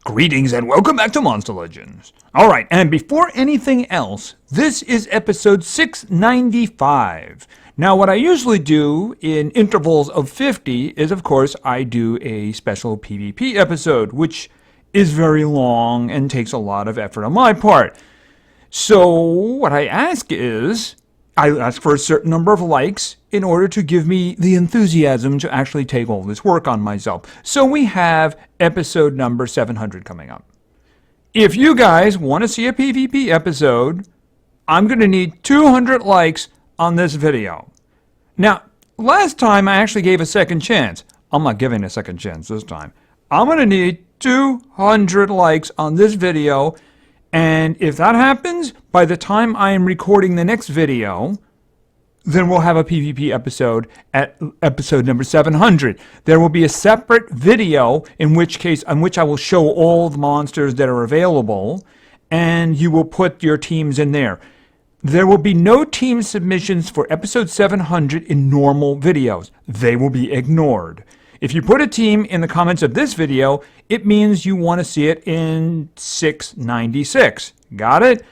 Greetings and welcome back to Monster Legends. Alright, and before anything else, this is episode 695. Now what I usually do in intervals of 50 is, of course, I do a special PvP episode, which is very long and takes a lot of effort on my part. So what I ask is, I ask for a certain number of likes in order to give me the enthusiasm to actually take all this work on myself. So we have episode number 700 coming up. If you guys want to see a PvP episode, I'm going to need 200 likes on this video. Now, last time I actually gave a second chance. I'm not giving a second chance this time. I'm going to need 200 likes on this video. And if that happens, by the time I am recording the next video, then we'll have a PvP episode at episode number 700. There will be a separate video in which I will show all the monsters that are available, and you will put your teams in there. There will be no team submissions for episode 700 in normal videos. They will be ignored. If you put a team in the comments of this video, it means you want to see it in 696. Got it?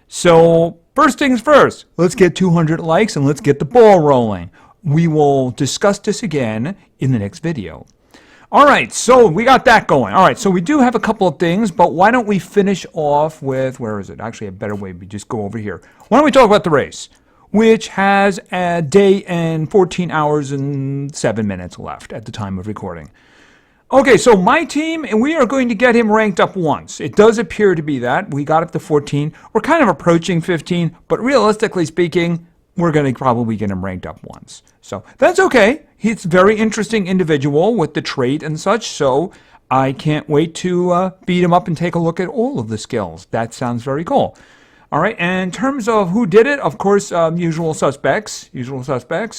So, first things first, let's get 200 likes and let's get the ball rolling. We will discuss this again in the next video. Alright, so we got that going. Alright, so we do have a couple of things, but why don't we finish off with, where is it? Actually, a better way, we just go over here. Why don't we talk about the race, which has a day and 14 hours and 7 minutes left at the time of recording. Okay, so my team, and we are going to get him ranked up once. It does appear to be that. We got up to 14. We're kind of approaching 15, but realistically speaking, we're going to probably get him ranked up once. So that's okay. He's a very interesting individual with the trait and such, so I can't wait to beat him up and take a look at all of the skills. That sounds very cool. All right, and in terms of who did it, of course, usual suspects,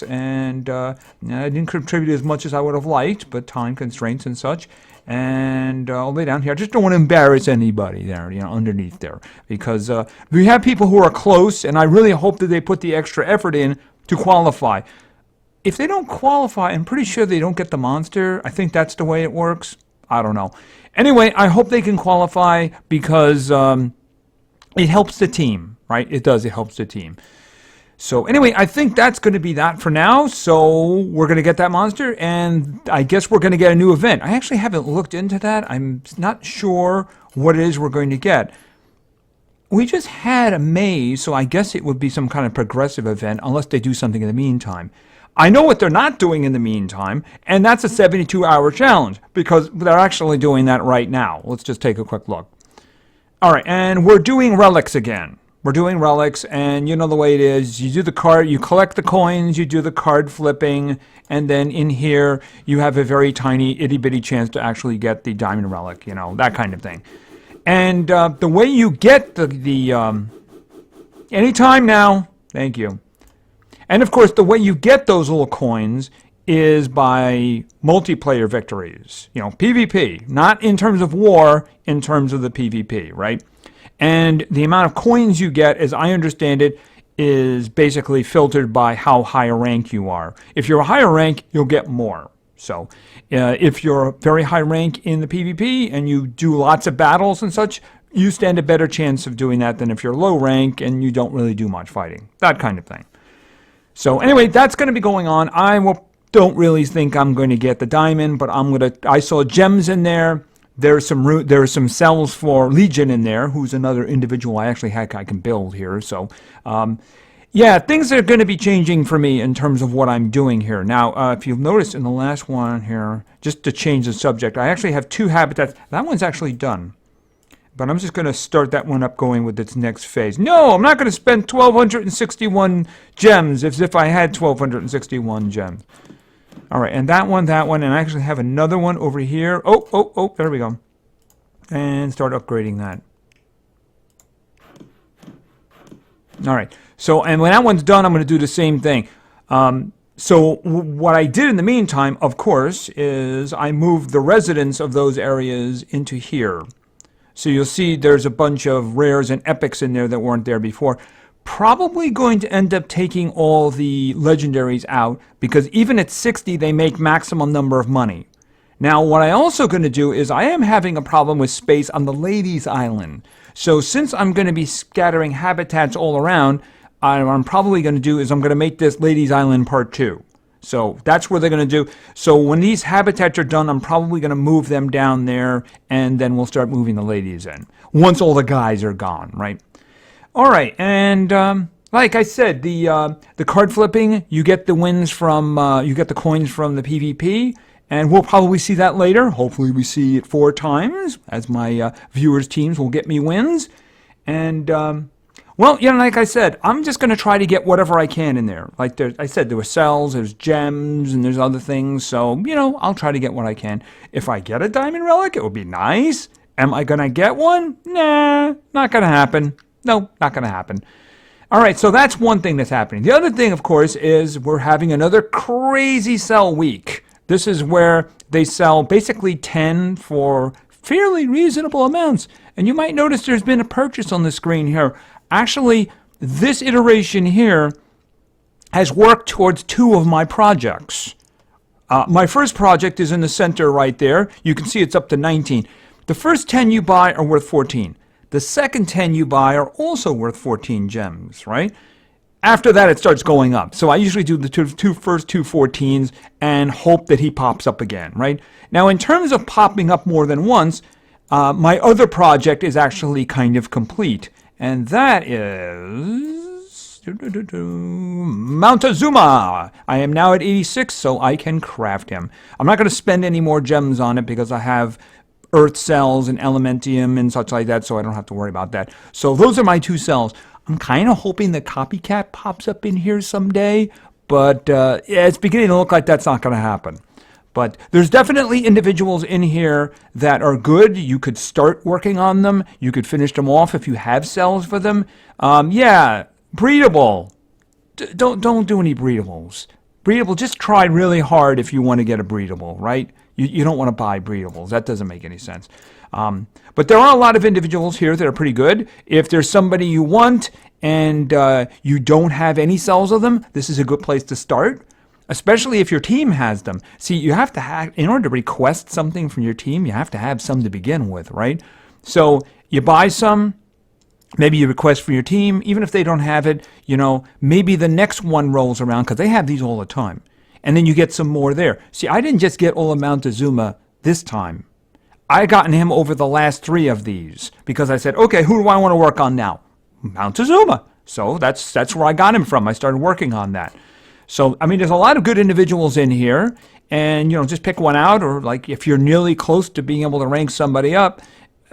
and I didn't contribute as much as I would have liked, but time constraints and such, and I'll lay down here. I just don't want to embarrass anybody there, underneath there, because we have people who are close, and I really hope that they put the extra effort in to qualify. If they don't qualify, I'm pretty sure they don't get the monster. I think that's the way it works. I don't know. Anyway, I hope they can qualify because it helps the team, right? It does. It helps the team. So anyway, I think that's going to be that for now. So we're going to get that monster, and I guess we're going to get a new event. I actually haven't looked into that. I'm not sure what it is we're going to get. We just had a maze, so I guess it would be some kind of progressive event, unless they do something in the meantime. I know what they're not doing in the meantime, and that's a 72-hour challenge, because they're actually doing that right now. Let's just take a quick look. All right, and we're doing Relics again. We're doing Relics, and you know the way it is. You do the card, you collect the coins, you do the card flipping, and then in here you have a very tiny itty-bitty chance to actually get the diamond relic, that kind of thing. And the way you get the anytime now, thank you. And of course, the way you get those little coins is by multiplayer victories. PvP, not in terms of war, in terms of the PvP, right? And the amount of coins you get, as I understand it, is basically filtered by how high a rank you are. If you're a higher rank, you'll get more. So if you're a very high rank in the PvP and you do lots of battles and such, you stand a better chance of doing that than if you're low rank and you don't really do much fighting. That kind of thing. So anyway, that's going to be going on. Don't really think I'm going to get the diamond, but I saw gems in there. There's some cells for Legion in there, who's another individual I can build here. So, yeah, things are going to be changing for me in terms of what I'm doing here. Now, if you've noticed in the last one here, just to change the subject, I actually have 2 habitats. That one's actually done. But I'm just going to start that one up going with its next phase. No, I'm not going to spend 1,261 gems as if I had 1,261 gems. All right, and that one, and I actually have another one over here. Oh, there we go. And start upgrading that. All right, so, and when that one's done, I'm going to do the same thing. So what I did in the meantime, of course, is I moved the residents of those areas into here. So you'll see there's a bunch of rares and epics in there that weren't there before. Probably going to end up taking all the legendaries out, because even at 60 they make maximum number of money. Now, what I also going to do is I am having a problem with space on the Ladies Island. So since I'm going to be scattering habitats all around, what I'm probably going to do is I'm going to make this Ladies Island Part 2. So that's what they're going to do. So when these habitats are done, I'm probably going to move them down there, and then we'll start moving the ladies in once all the guys are gone, right? All right, and like I said, the card flipping, you get the wins from, you get the coins from the PvP, and we'll probably see that later. Hopefully we see it 4 times, as my viewers' teams will get me wins. And, well, you know, like I said, I'm just going to try to get whatever I can in there. Like I said, there were cells, there's gems, and there's other things. So, you know, I'll try to get what I can. If I get a diamond relic, it would be nice. Am I going to get one? Nah, not going to happen. No, not going to happen. All right, so that's one thing that's happening. The other thing, of course, is we're having another crazy sell week. This is where they sell basically 10 for fairly reasonable amounts. And you might notice there's been a purchase on the screen here. Actually, this iteration here has worked towards 2 of my projects. My first project is in the center right there. You can see it's up to 19. The first 10 you buy are worth 14. The second 10 you buy are also worth 14 gems, right? After that, it starts going up. So I usually do the first two 14s and hope that he pops up again, right? Now, in terms of popping up more than once, my other project is actually kind of complete. And that is Montezuma. I am now at 86, so I can craft him. I'm not going to spend any more gems on it because I have earth cells and elementium and such like that, so I don't have to worry about that. So those are my 2 cells. I'm kind of hoping the copycat pops up in here someday, but yeah, it's beginning to look like that's not going to happen. But there's definitely individuals in here that are good. You could start working on them. You could finish them off if you have cells for them. Yeah, breedable. Don't do any breedables. Breedable, just try really hard if you want to get a breedable, right? You don't want to buy breedables. That doesn't make any sense. But there are a lot of individuals here that are pretty good. If there's somebody you want and you don't have any cells of them, this is a good place to start, especially if your team has them. See, you have to have, in order to request something from your team, you have to have some to begin with, right? So you buy some, maybe you request for your team, even if they don't have it, you know, maybe the next one rolls around because they have these all the time. And then you get some more there. See, I didn't just get all of Montezuma this time. I gotten him over the last 3 of these because I said, okay, who do I want to work on now? Montezuma. So that's where I got him from. I started working on that. So, I mean, there's a lot of good individuals in here. And, you know, just pick one out. Or, like, if you're nearly close to being able to rank somebody up,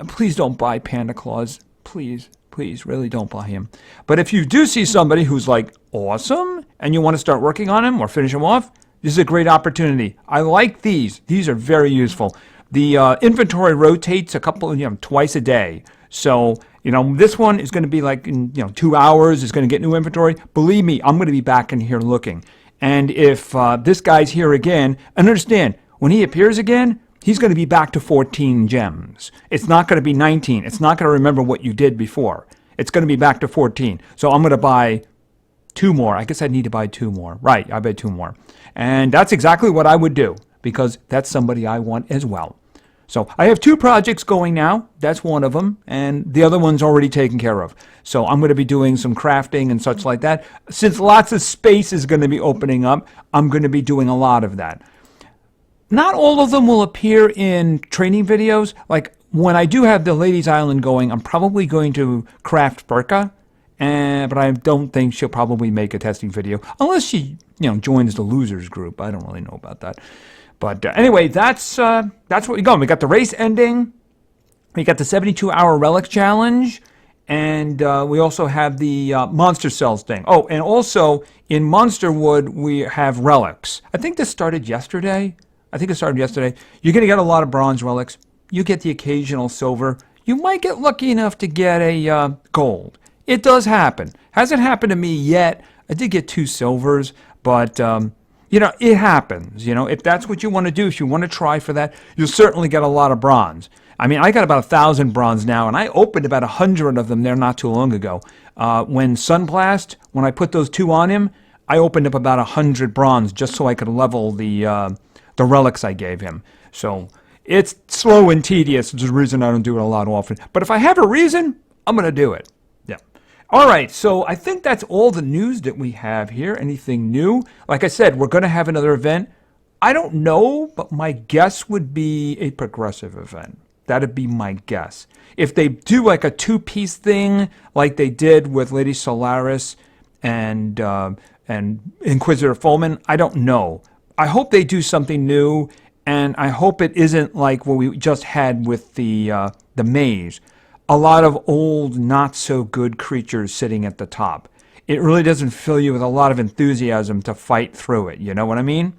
please don't buy Panda Claus. Please, please, really don't buy him. But if you do see somebody who's, like, awesome and you want to start working on him or finish him off, this is a great opportunity. I like these. These are very useful. The inventory rotates twice a day. So, you know, this one is going to be like in, 2 hours. It's going to get new inventory. Believe me, I'm going to be back in here looking. And if this guy's here again, and understand, when he appears again, he's going to be back to 14 gems. It's not going to be 19. It's not going to remember what you did before. It's going to be back to 14. So I'm going to buy 2 more. I guess I need to buy 2 more. Right, I buy 2 more. And that's exactly what I would do because that's somebody I want as well. So I have 2 projects going now. That's one of them. And the other one's already taken care of. So I'm going to be doing some crafting and such like that. Since lots of space is going to be opening up, I'm going to be doing a lot of that. Not all of them will appear in training videos. Like when I do have the Ladies Island going, I'm probably going to craft Burka. But I don't think she'll probably make a testing video unless she, joins the losers group. I don't really know about that. But anyway, that's what we're going. We got the race ending. We got the 72-hour Relics challenge. And we also have the monster cells thing. Oh, and also in Monsterwood, we have relics. I think this started yesterday. You're going to get a lot of bronze relics. You get the occasional silver. You might get lucky enough to get a gold. It does happen. Hasn't happened to me yet. I did get 2 silvers, but, it happens. If that's what you want to do, if you want to try for that, you'll certainly get a lot of bronze. I mean, I got about 1,000 bronze now, and I opened about 100 of them there not too long ago. When Sunblast, when I put those 2 on him, I opened up about 100 bronze just so I could level the the relics I gave him. So it's slow and tedious. It's the reason I don't do it a lot often. But if I have a reason, I'm going to do it. Yeah. All right, so I think that's all the news that we have here. Anything new? Like I said, we're going to have another event. I don't know, but my guess would be a progressive event. That'd be my guess. If they do like a two-piece thing like they did with Lady Solaris and Inquisitor Fulman, I don't know. I hope they do something new, and I hope it isn't like what we just had with the maze. A lot of old, not-so-good creatures sitting at the top. It really doesn't fill you with a lot of enthusiasm to fight through it. You know what I mean?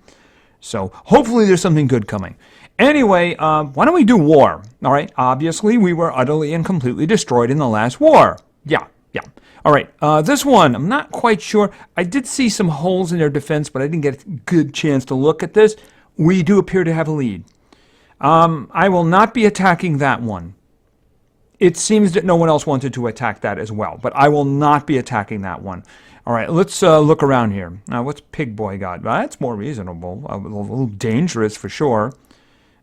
So hopefully there's something good coming. Anyway, why don't we do war? All right. Obviously, we were utterly and completely destroyed in the last war. Yeah. All right. This one, I'm not quite sure. I did see some holes in their defense, but I didn't get a good chance to look at this. We do appear to have a lead. I will not be attacking that one. It seems that no one else wanted to attack that as well, but I will not be attacking that one. All right, let's look around here. Now, what's Pig Boy got? Well, that's more reasonable. A little dangerous for sure.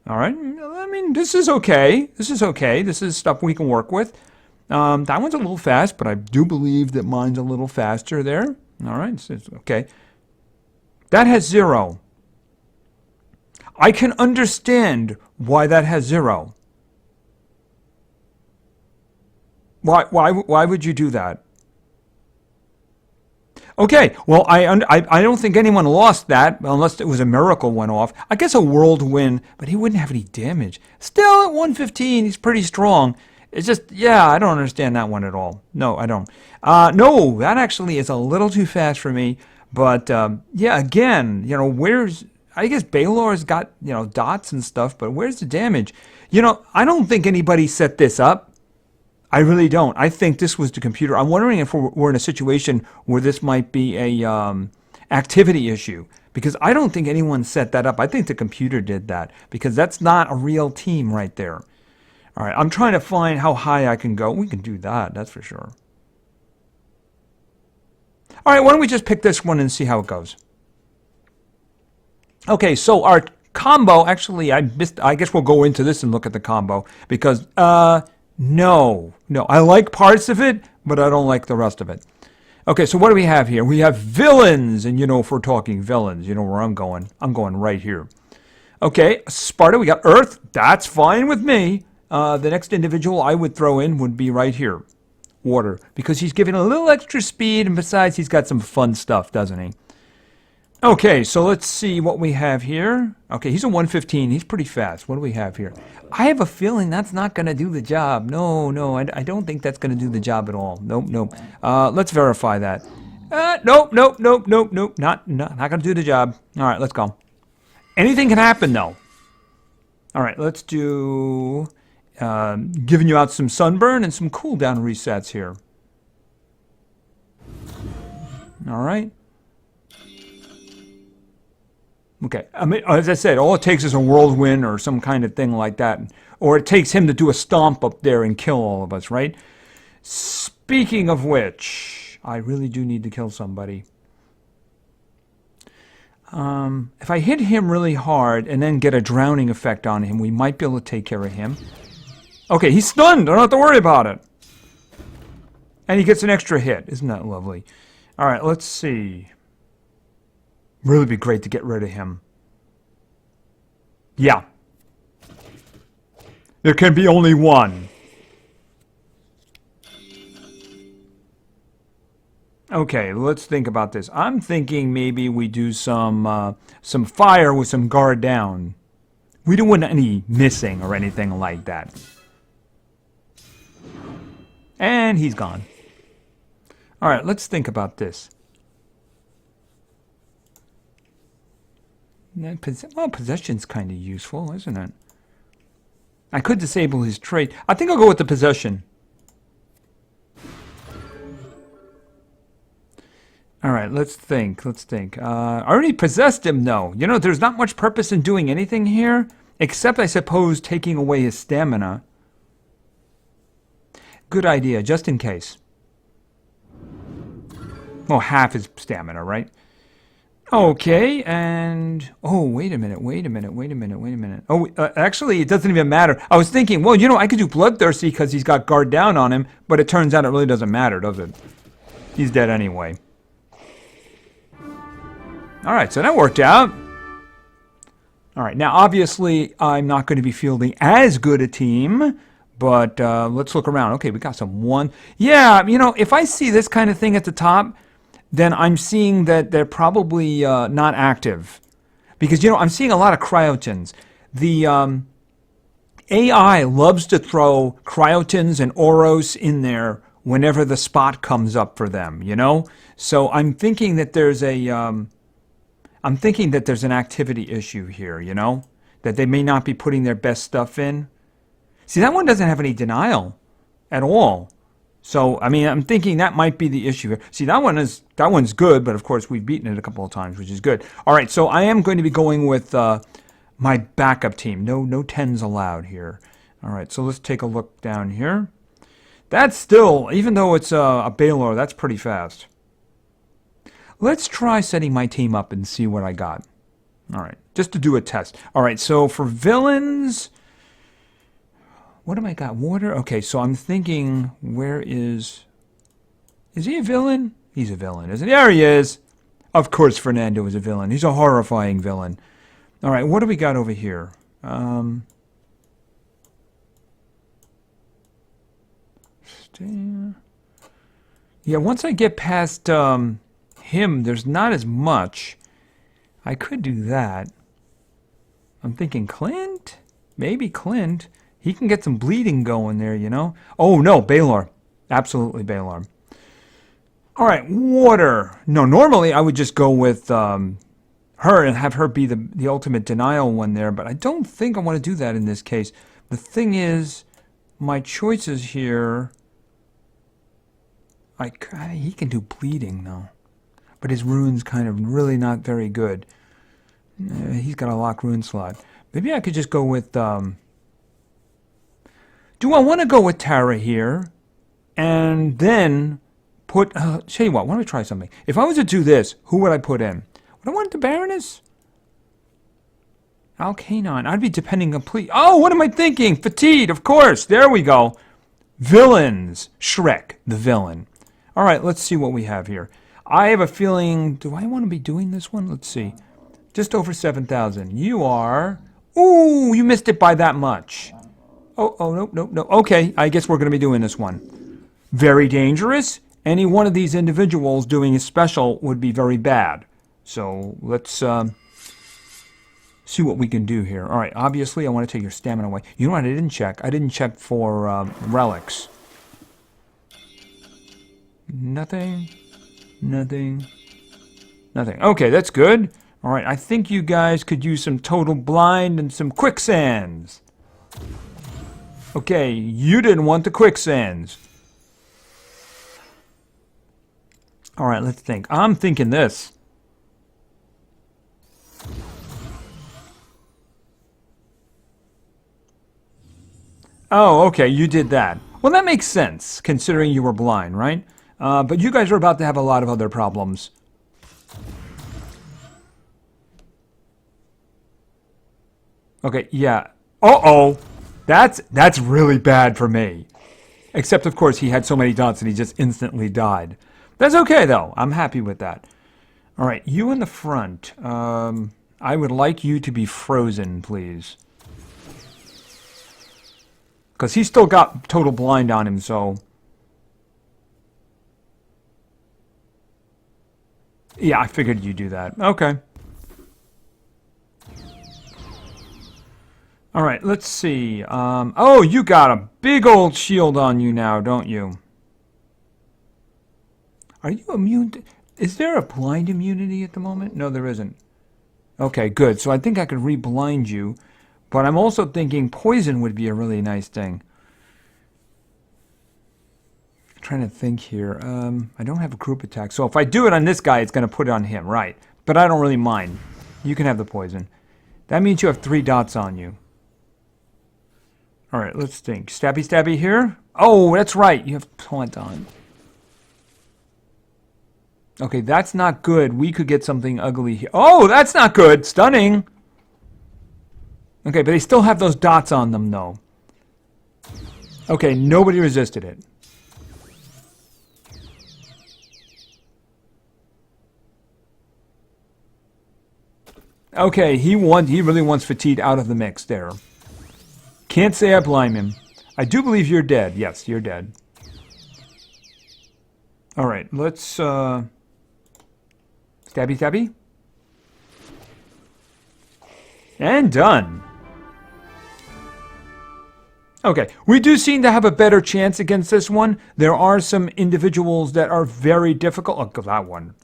All right, I mean, this is okay. This is stuff we can work with. That one's a little fast, but I do believe that mine's a little faster there. All right, it's okay. That has 0. I can understand why that has 0. Why would you do that? Okay, well, I don't think anyone lost that, unless it was a miracle went off. I guess a whirlwind, but he wouldn't have any damage. Still, at 115, he's pretty strong. It's just, yeah, I don't understand that one at all. No, I don't. No, that actually is a little too fast for me. But, yeah, again, you know, I guess Baylor's got, you know, dots and stuff, but where's the damage? You know, I don't think anybody set this up. I really don't. I think this was the computer. I'm wondering if we're in a situation where this might be a activity issue, because I don't think anyone set that up. I think the computer did that, because that's not a real team right there. All right, I'm trying to find how high I can go. We can do that, that's for sure. All right, why don't we just pick this one and see how it goes? Okay, so our combo, actually, I guess we'll go into this and look at the combo, because no, I like parts of it, but I don't like the rest of it. Okay, so what do we have here? We have villains, and you know, if we're talking villains, you know where I'm going. I'm going right here. Okay, Sparta, we got Earth. That's fine with me. The next individual I would throw in would be right here. Water, because he's giving a little extra speed, and besides, he's got some fun stuff, doesn't he? Okay, so let's see what we have here. Okay, he's a 115. He's pretty fast. What do we have here? I have a feeling that's not going to do the job. No, I don't think that's going to do the job at all. Nope. Let's verify that. Nope. Not going to do the job. All right, let's go. Anything can happen, though. All right, let's do giving you out some sunburn and some cooldown resets here. All right. Okay, I mean, as I said, all it takes is a whirlwind or some kind of thing like that. Or it takes him to do a stomp up there and kill all of us, right? Speaking of which, I really do need to kill somebody. If I hit him really hard and then get a drowning effect on him, we might be able to take care of him. Okay, he's stunned. I don't have to worry about it. And he gets an extra hit. Isn't that lovely? All right, let's see. Really be great to get rid of him. Yeah. There can be only one. Okay, let's think about this. I'm thinking maybe we do some fire with some guard down. We don't want any missing or anything like that. And he's gone. All right, let's think about this. Well, possession's kind of useful, isn't it? I could disable his trait. I think I'll go with the possession. All right, let's think. I already possessed him, though. You know, there's not much purpose in doing anything here, except, I suppose, taking away his stamina. Good idea, just in case. Well, half his stamina, right? Okay, and oh, wait a minute, wait a minute, wait a minute, wait a minute. Oh, actually, it doesn't even matter. I was thinking, well, I could do Bloodthirsty because he's got guard down on him, but it turns out it really doesn't matter, does it? He's dead anyway. All right, so that worked out. All right, now obviously I'm not going to be fielding as good a team, but let's look around. Okay, we got some one. Yeah, if I see this kind of thing at the top, then I'm seeing that they're probably not active. Because, I'm seeing a lot of cryotins. The AI loves to throw cryotins and oros in there whenever the spot comes up for them, So I'm thinking that there's an activity issue here, That they may not be putting their best stuff in. See, that one doesn't have any denial at all. So, I'm thinking that might be the issue here. See, that one's good, but of course we've beaten it a couple of times, which is good. All right, so I am going to be going with my backup team. No 10s allowed here. All right, so let's take a look down here. That's still, even though it's a Baylor, that's pretty fast. Let's try setting my team up and see what I got. All right, just to do a test. All right, so for villains... What am I got? Water? Okay, so I'm thinking, where is... Is he a villain? He's a villain, isn't he? There he is! Of course Fernando is a villain. He's a horrifying villain. All right, what do we got over here? Yeah, once I get past him, there's not as much. I could do that. I'm thinking Clint? Maybe Clint. He can get some bleeding going there, Oh, no, Baylor. Absolutely Baylor. All right, water. No, normally I would just go with her and have her be the ultimate denial one there, but I don't think I want to do that in this case. The thing is, my choices here... he can do bleeding, though. But his rune's kind of really not very good. He's got a locked rune slot. Maybe I could just go with... Do I want to go with Tara here and then put... tell you what, why don't we try something? If I was to do this, who would I put in? Would I want the Baroness? Alkanon. I'd be depending completely... Oh, what am I thinking? Fatigued, of course. There we go. Villains. Shrek, the villain. All right, let's see what we have here. I have a feeling... Do I want to be doing this one? Let's see. Just over 7,000. You are... Ooh, you missed it by that much. Oh, no. Okay, I guess we're going to be doing this one. Very dangerous. Any one of these individuals doing a special would be very bad. So let's see what we can do here. All right, obviously I want to take your stamina away. You know what I didn't check? I didn't check for relics. Nothing. Okay, that's good. All right, I think you guys could use some total blind and some quicksands. Okay, you didn't want the quicksands. All right, let's think. I'm thinking this. Oh, okay, you did that. Well, that makes sense, considering you were blind, right? But you guys are about to have a lot of other problems. Okay, yeah. Uh-oh. That's really bad for me. Except, of course, he had so many dots that he just instantly died. That's okay, though. I'm happy with that. All right, you in the front. I would like you to be frozen, please. Because he's still got total blind on him, so... Yeah, I figured you'd do that. Okay. All right, let's see. Oh, you got a big old shield on you now, don't you? Are you immune to... Is there a blind immunity at the moment? No, there isn't. Okay, good. So I think I could re-blind you. But I'm also thinking poison would be a really nice thing. I'm trying to think here. I don't have a group attack. So if I do it on this guy, it's going to put it on him, right? But I don't really mind. You can have the poison. That means you have 3 dots on you. All right, let's think. Stabby, stabby here. Oh, that's right. You have taunt on. Okay, that's not good. We could get something ugly here. Oh, that's not good. Stunning. Okay, but they still have those dots on them, though. Okay, nobody resisted it. Okay, he really wants Fatigued out of the mix there. Can't say I blame him. I do believe you're dead. Yes, you're dead. Alright, let's, Stabby stabby. And done. Okay, we do seem to have a better chance against this one. There are some individuals that are very difficult. Look at that one.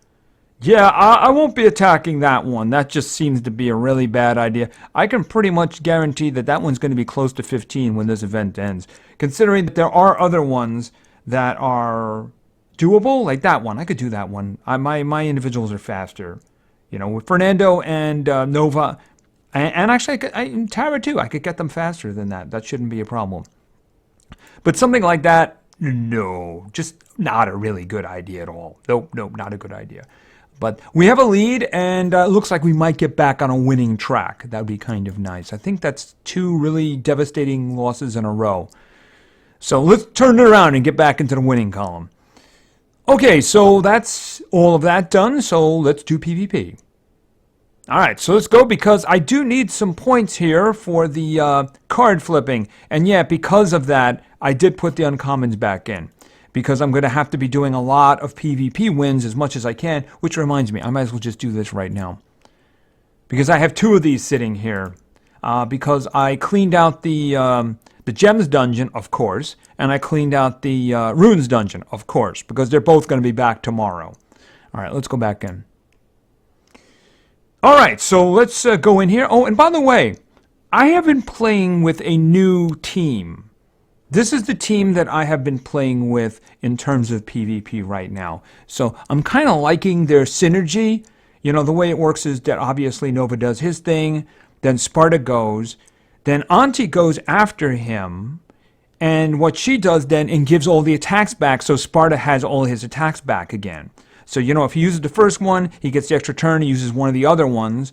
Yeah, I won't be attacking that one. That just seems to be a really bad idea. I can pretty much guarantee that that one's going to be close to 15 when this event ends. Considering that there are other ones that are doable, like that one. I could do that one. My individuals are faster. You know, with Fernando and Nova, and actually Tara too. I could get them faster than that. That shouldn't be a problem. But something like that, no, just not a really good idea at all. Nope, not a good idea. But we have a lead, and it looks like we might get back on a winning track. That would be kind of nice. I think that's 2 really devastating losses in a row. So let's turn it around and get back into the winning column. Okay, so that's all of that done, so let's do PvP. Alright, so let's go, because I do need some points here for the card flipping. And yeah, because of that, I did put the uncommons back in. Because I'm going to have to be doing a lot of PvP wins as much as I can, which reminds me, I might as well just do this right now. Because I have 2 of these sitting here. Because I cleaned out the Gems dungeon, of course, and I cleaned out the Runes dungeon, of course, because they're both going to be back tomorrow. Alright, let's go back in. Alright, so let's go in here. Oh, and by the way, I have been playing with a new team. This is the team that I have been playing with in terms of PvP right now. So I'm kind of liking their synergy. You know, the way it works is that obviously Nova does his thing, then Sparta goes, then Auntie goes after him, and what she does then and gives all the attacks back, so Sparta has all his attacks back again. So, you know, if he uses the first one, he gets the extra turn, he uses one of the other ones,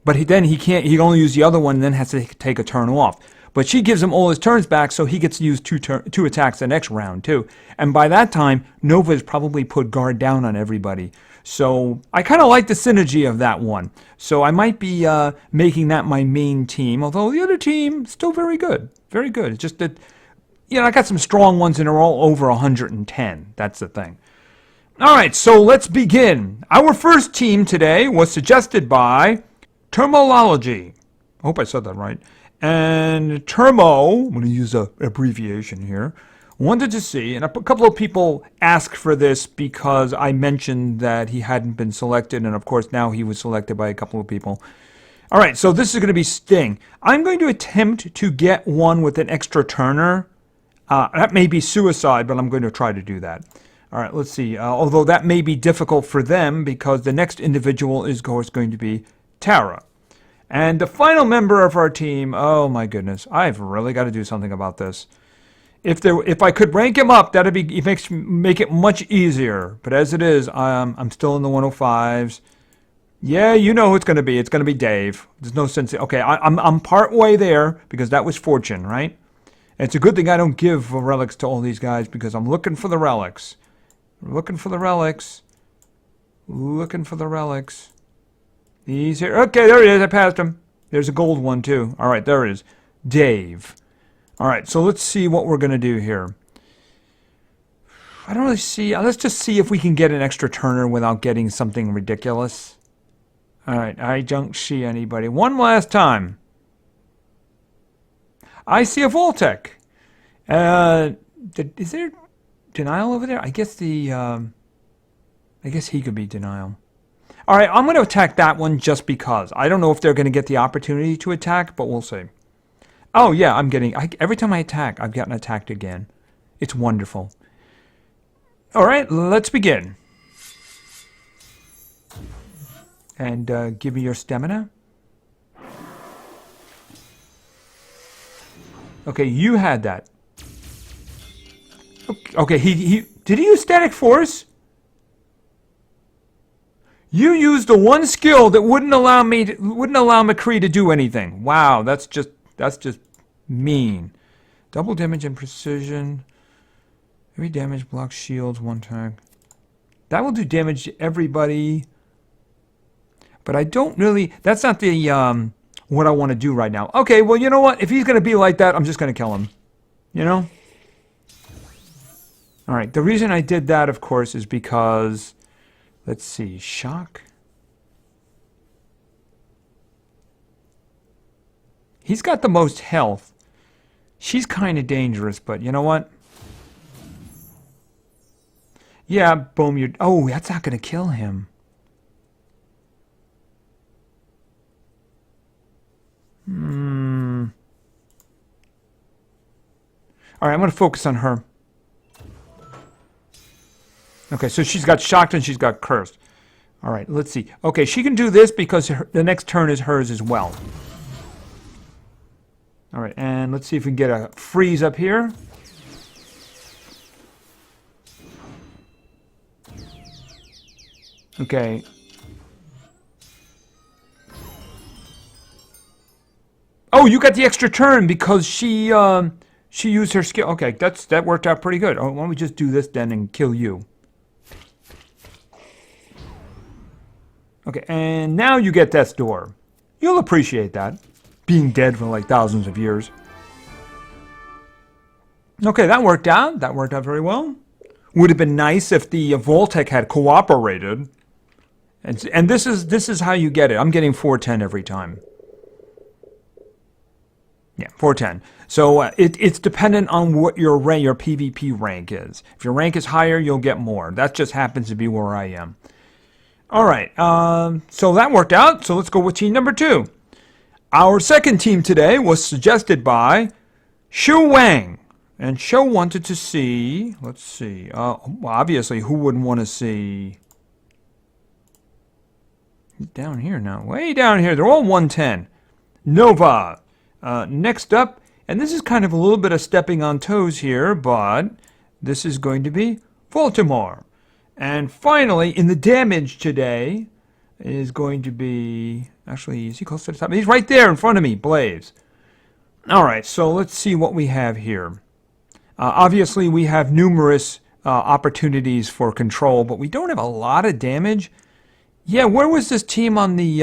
but he can only use the other one and then has to take a turn off. But she gives him all his turns back, so he gets to use 2 attacks the next round, too. And by that time, Nova has probably put guard down on everybody. So I kind of like the synergy of that one. So I might be making that my main team, although the other team, still very good. Very good. It's just that, you know, I got some strong ones and they're all over 110. That's the thing. All right, so let's begin. Our first team today was suggested by Termology. I hope I said that right. And Termo, I'm going to use an abbreviation here, wanted to see, and a couple of people asked for this because I mentioned that he hadn't been selected, and of course now he was selected by a couple of people. All right, so this is going to be Sting. I'm going to attempt to get one with an extra turner. That may be suicide, but I'm going to try to do that. All right, let's see. Although that may be difficult for them because the next individual is, of course, going to be Tara. And the final member of our team, oh my goodness, I've really got to do something about this. If I could rank him up, make it much easier. But as it is, I'm still in the 105s. Yeah, you know who it's going to be. It's going to be Dave. There's no sense. Okay, I'm part way there because that was Fortune, right? And it's a good thing I don't give relics to all these guys because I'm looking for the relics. Looking for the relics. Looking for the relics. He's here. Okay, there he is. I passed him. There's a gold one, too. All right, there it is. Dave. All right, so let's see what we're going to do here. I don't really see. Let's just see if we can get an extra turner without getting something ridiculous. All right, I don't see anybody. One last time. I see a Voltec. Is there denial over there? I guess I guess he could be denial. All right, I'm going to attack that one just because. I don't know if they're going to get the opportunity to attack, but we'll see. Oh, yeah, every time I attack, I've gotten attacked again. It's wonderful. All right, let's begin. And give me your stamina. Okay, you had that. Okay, did he use static force? You used the one skill that wouldn't allow McCree to do anything. Wow, that's just mean. Double damage and precision. Every damage blocks shields, one tag. That will do damage to everybody. But I don't really... That's not the what I want to do right now. Okay, well, you know what? If he's going to be like that, I'm just going to kill him. You know? Alright, the reason I did that, of course, is because... Let's see, shock. He's got the most health. She's kind of dangerous, but you know what? Yeah, boom, you're... Oh, that's not going to kill him. Alright, I'm going to focus on her. Okay, so she's got shocked and she's got cursed. All right, let's see. Okay, she can do this because the next turn is hers as well. All right, and let's see if we can get a freeze up here. Okay. Oh, you got the extra turn because she used her skill. Okay, that worked out pretty good. Oh, why don't we just do this then and kill you? Okay, and now you get death's door. You'll appreciate that. Being dead for like thousands of years. Okay, that worked out. That worked out very well. Would have been nice if the Voltec had cooperated. And this is how you get it. I'm getting 410 every time. Yeah, 410. So it's dependent on what your PvP rank is. If your rank is higher, you'll get more. That just happens to be where I am. All right, so that worked out. So let's go with team number 2. Our second team today was suggested by Shu Wang. And Shu wanted to see, let's see, obviously who wouldn't want to see... He's down here now, way down here. They're all 110. Nova. Next up, and this is kind of a little bit of stepping on toes here, but this is going to be Baltimore. And finally, in the damage today, is going to be... Actually, is he close to the top? He's right there in front of me, Blaze. All right, so let's see what we have here. Obviously, we have numerous opportunities for control, but we don't have a lot of damage. Yeah, where was this team on the...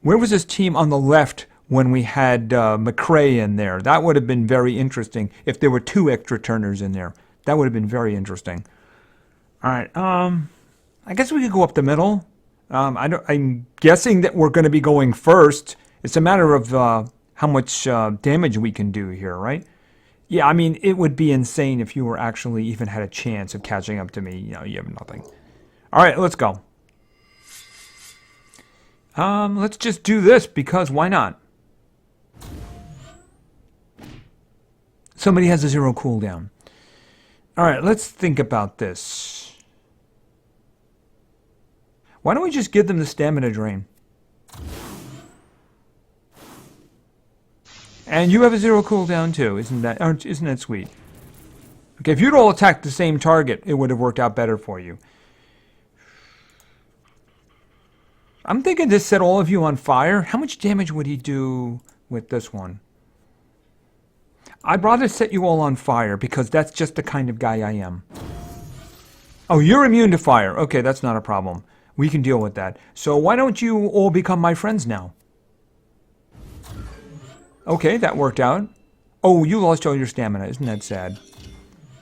where was this team on the left when we had McCrae in there? That would have been very interesting if there were 2 extra turners in there. That would have been very interesting. All right, I guess we could go up the middle. I'm guessing that we're going to be going first. It's a matter of how much damage we can do here, right? Yeah, I mean, it would be insane if you were actually even had a chance of catching up to me. You know, you have nothing. All right, let's go. Let's just do this because why not? Somebody has a 0 cooldown. All right, let's think about this. Why don't we just give them the stamina drain? And you have a 0 cooldown too, isn't that sweet? Okay, if you'd all attacked the same target, it would have worked out better for you. I'm thinking this set all of you on fire. How much damage would he do with this one? I'd rather set you all on fire because that's just the kind of guy I am. Oh, you're immune to fire. Okay, that's not a problem. We can deal with that. So why don't you all become my friends now? Okay, that worked out. Oh, you lost all your stamina. Isn't that sad?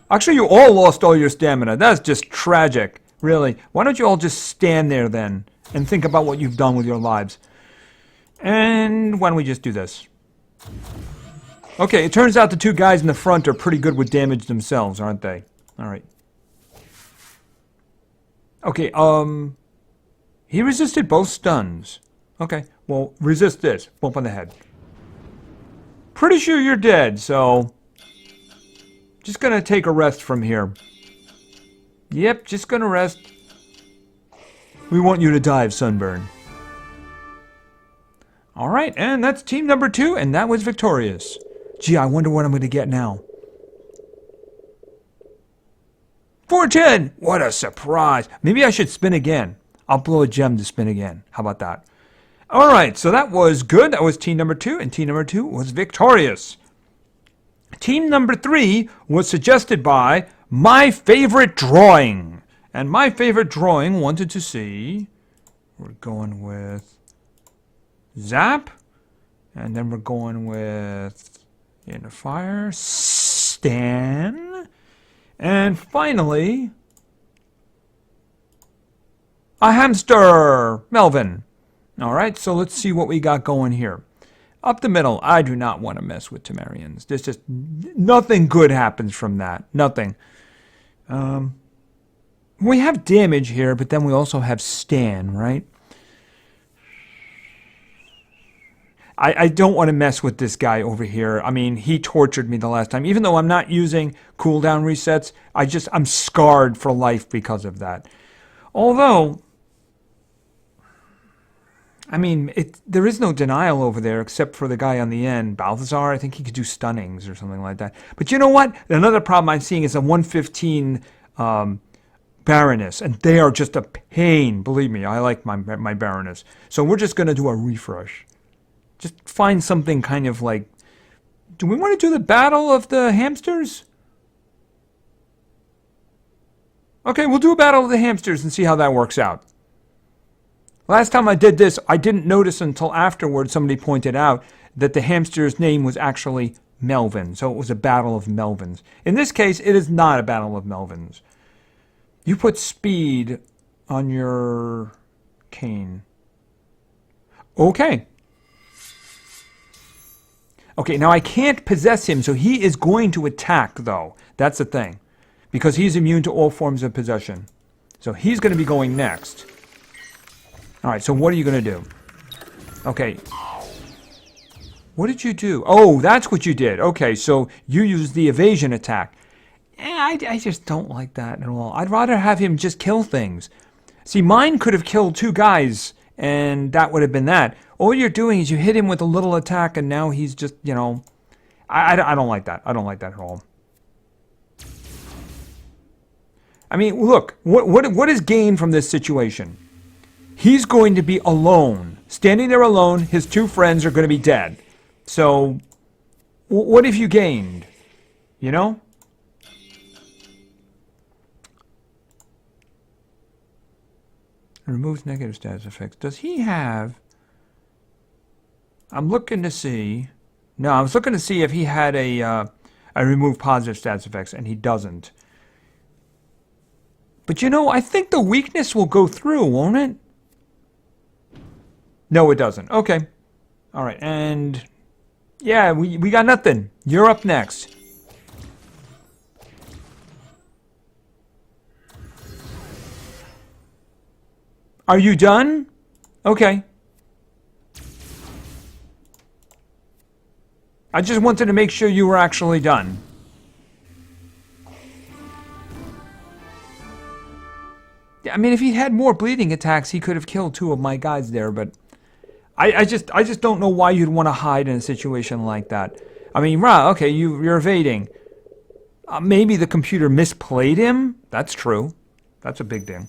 Actually, you all lost all your stamina. That's just tragic. Really. Why don't you all just stand there then and think about what you've done with your lives? And why don't we just do this? Okay, it turns out the 2 guys in the front are pretty good with damage themselves, aren't they? All right. Okay, he resisted both stuns. Okay, well, resist this. Bump on the head. Pretty sure you're dead, so... Just gonna take a rest from here. Yep, just gonna rest. We want you to die of sunburn. Alright, and that's team number 2, and that was victorious. Gee, I wonder what I'm gonna get now. 410! What a surprise! Maybe I should spin again. I'll blow a gem to spin again. How about that? All right, so that was good. That was team number 2, and team number 2 was victorious. Team number 3 was suggested by My Favorite Drawing. And My Favorite Drawing wanted to see, we're going with Zap, and then we're going with In the Fire, Stan, and finally, a hamster, Melvin. All right, so let's see what we got going here. Up the middle, I do not want to mess with Temerians. There's just nothing good happens from that. Nothing. We have damage here, but then we also have Stan, right? I don't want to mess with this guy over here. I mean, he tortured me the last time. Even though I'm not using cooldown resets, I'm scarred for life because of that. Although, I mean, there is no denial over there except for the guy on the end, Balthazar. I think he could do stunnings or something like that. But you know what? Another problem I'm seeing is a 115 Baroness, and they are just a pain. Believe me, I like my Baroness. So we're just going to do a refresh. Just find something kind of like... Do we want to do the Battle of the Hamsters? Okay, we'll do a Battle of the Hamsters and see how that works out. Last time I did this, I didn't notice until afterwards somebody pointed out that the hamster's name was actually Melvin. So it was a Battle of Melvins. In this case, it is not a Battle of Melvins. You put speed on your cane. Okay. Okay, now I can't possess him, so he is going to attack, though. That's the thing. Because he's immune to all forms of possession. So he's going to be going next. All right, so what are you going to do? Okay. What did you do? Oh, that's what you did. Okay, so you used the evasion attack. I just don't like that at all. I'd rather have him just kill things. See, mine could have killed 2 guys, and that would have been that. All you're doing is you hit him with a little attack, and now he's just, you know... I don't like that. I don't like that at all. I mean, look, what is gained from this situation? He's going to be alone. Standing there alone, his 2 friends are going to be dead. So, what have you gained? You know? Removes negative status effects. Does he have... I'm looking to see... No, I was looking to see if he had a remove positive status effects, and he doesn't. But you know, I think the weakness will go through, won't it? No, it doesn't. Okay. All right, and... Yeah, we got nothing. You're up next. Are you done? Okay. I just wanted to make sure you were actually done. I mean, if he had more bleeding attacks, he could have killed 2 of my guys there, but I just don't know why you'd want to hide in a situation like that. I mean, right, okay, you're evading. Maybe the computer misplayed him? That's true. That's a big thing.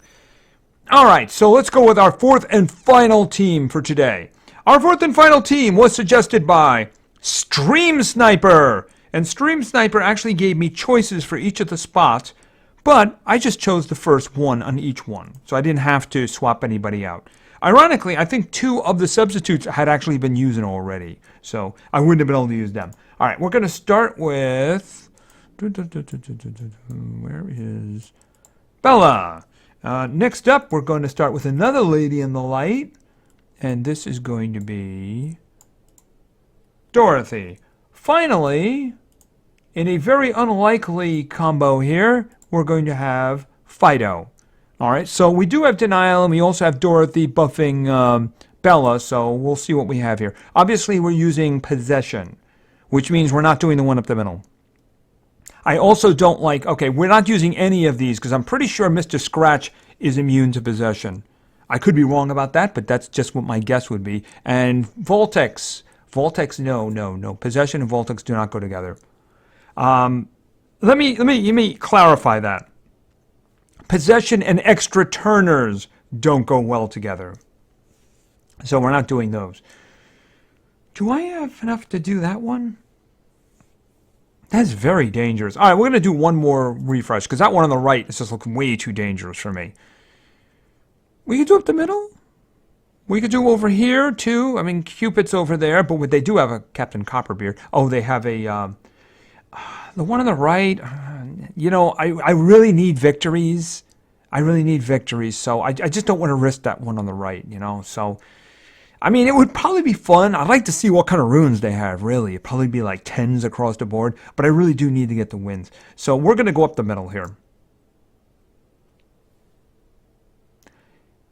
All right, so let's go with our 4th and final team for today. Our 4th and final team was suggested by Stream Sniper. And Stream Sniper actually gave me choices for each of the spots, but I just chose the first one on each one, so I didn't have to swap anybody out. Ironically, I think 2 of the substitutes had actually been using already, so I wouldn't have been able to use them. All right, we're going to start with... Where is... Bella. Next up, we're going to start with another lady in the light, and this is going to be Dorothy. Finally, in a very unlikely combo here, we're going to have Fido. All right, so we do have Denial, and we also have Dorothy buffing Bella, so we'll see what we have here. Obviously, we're using Possession, which means we're not doing the one up the middle. I also don't like... Okay, we're not using any of these, because I'm pretty sure Mr. Scratch is immune to Possession. I could be wrong about that, but that's just what my guess would be. And Voltex. Voltex, no. Possession and Voltex do not go together. Let me clarify that. Possession and extra turners don't go well together. So we're not doing those. Do I have enough to do that one? That's very dangerous. All right, we're going to do one more refresh, because that one on the right is just looking way too dangerous for me. We could do up the middle. We could do over here, too. I mean, Cupid's over there, but they do have a Captain Copperbeard. Oh, they have a... the one on the right, you know, I really need victories. I really need victories, so I just don't want to risk that one on the right, you know. So, I mean, it would probably be fun. I'd like to see what kind of runes they have, really. It'd probably be like 10s across the board, but I really do need to get the wins. So we're going to go up the middle here.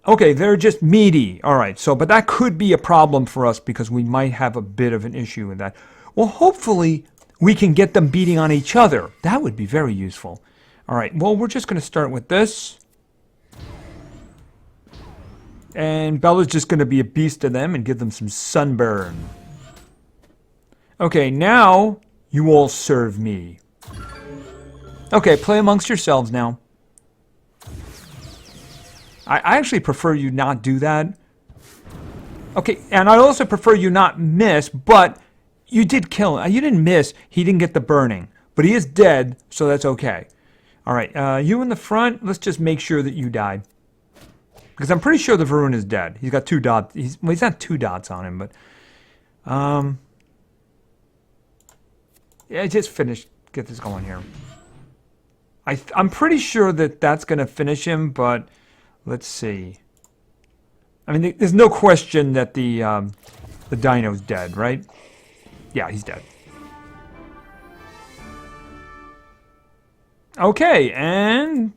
Okay, they're just meaty. All right, so, but that could be a problem for us because we might have a bit of an issue with that. Well, hopefully we can get them beating on each other. That would be very useful. All right, well, we're just going to start with this. And Bella's just going to be a beast to them and give them some sunburn. Okay, now you all serve me. Okay, play amongst yourselves now. I actually prefer you not do that. Okay, and I also prefer you not miss, but you did kill him. You didn't miss. He didn't get the burning. But he is dead, so that's okay. All right, you in the front, let's just make sure that you died. Because I'm pretty sure the Varun is dead. He's got 2 dots. He's not 2 dots on him, but... yeah, just finish. Get this going here. I'm pretty sure that that's going to finish him, but... let's see. I mean, there's no question that the dino's dead, right? Yeah, he's dead. Okay, and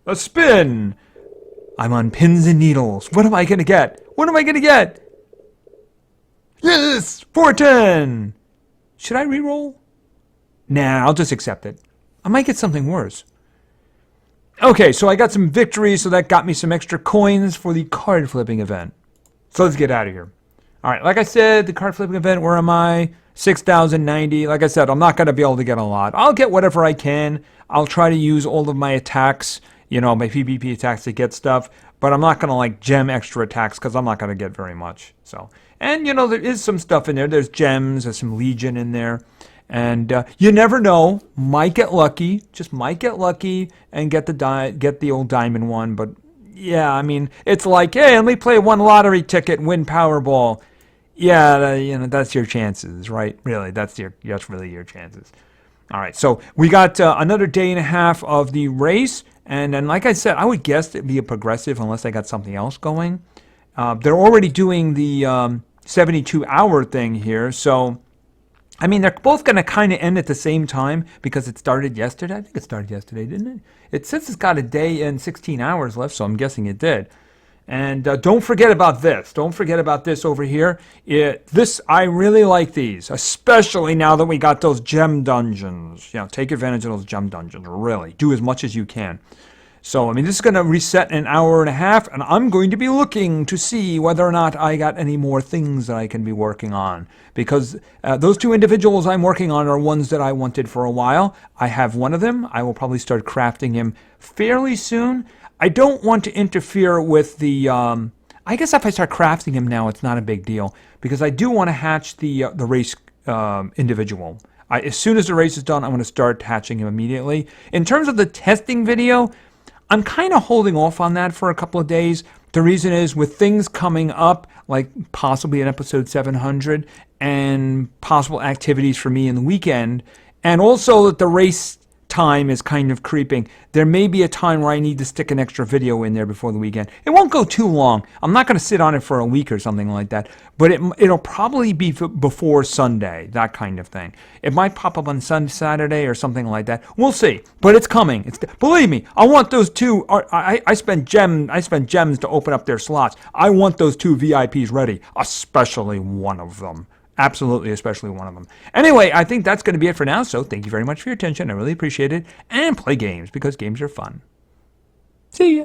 a spin. I'm on pins and needles. What am I going to get? What am I going to get? Yes! 410! Should I re-roll? Nah, I'll just accept it. I might get something worse. Okay, so I got some victories, so that got me some extra coins for the card flipping event. So let's get out of here. All right, like I said, the card flipping event, where am I? 6,090. Like I said, I'm not going to be able to get a lot. I'll get whatever I can. I'll try to use all of my attacks, you know, my PvP attacks to get stuff. But I'm not going to, like, gem extra attacks because I'm not going to get very much. So, and, you know, there is some stuff in there. There's gems. There's some Legion in there. And you never know. Might get lucky. Just might get lucky and get the old diamond one. But yeah, I mean, it's like, hey, let me play one lottery ticket and win Powerball. Yeah, you know, that's your chances, right? Really, that's really your chances. All right, so we got another day and a half of the race, and then, like I said, I would guess it'd be a progressive unless I got something else going. They're already doing the 72-hour thing here, so. I mean, they're both going to kind of end at the same time because it started yesterday. I think it started yesterday, didn't it? It says it's got a day and 16 hours left, so I'm guessing it did. And don't forget about this. Don't forget about this over here. I really like these, especially now that we got those gem dungeons. You know, take advantage of those gem dungeons, really. Do as much as you can. So, I mean, this is going to reset in an hour and a half, and I'm going to be looking to see whether or not I got any more things that I can be working on. Because those 2 individuals I'm working on are ones that I wanted for a while. I have one of them. I will probably start crafting him fairly soon. I don't want to interfere with the... I guess if I start crafting him now, it's not a big deal. Because I do want to hatch the race individual. As soon as the race is done, I'm going to start hatching him immediately. In terms of the testing video... I'm kind of holding off on that for a couple of days. The reason is with things coming up, like possibly an episode 700, and possible activities for me in the weekend, and also that the race time is kind of creeping. There may be a time where I need to stick an extra video in there before the weekend. It won't go too long. I'm not going to sit on it for a week or something like that, but it'll probably be before Sunday, that kind of thing. It might pop up on Saturday or something like that. We'll see, but it's coming. Believe me, I want those 2. I spend gems to open up their slots. I want those 2 VIPs ready, especially one of them. Absolutely, especially one of them. Anyway, I think that's going to be it for now, so thank you very much for your attention. I really appreciate it. And play games, because games are fun. See ya.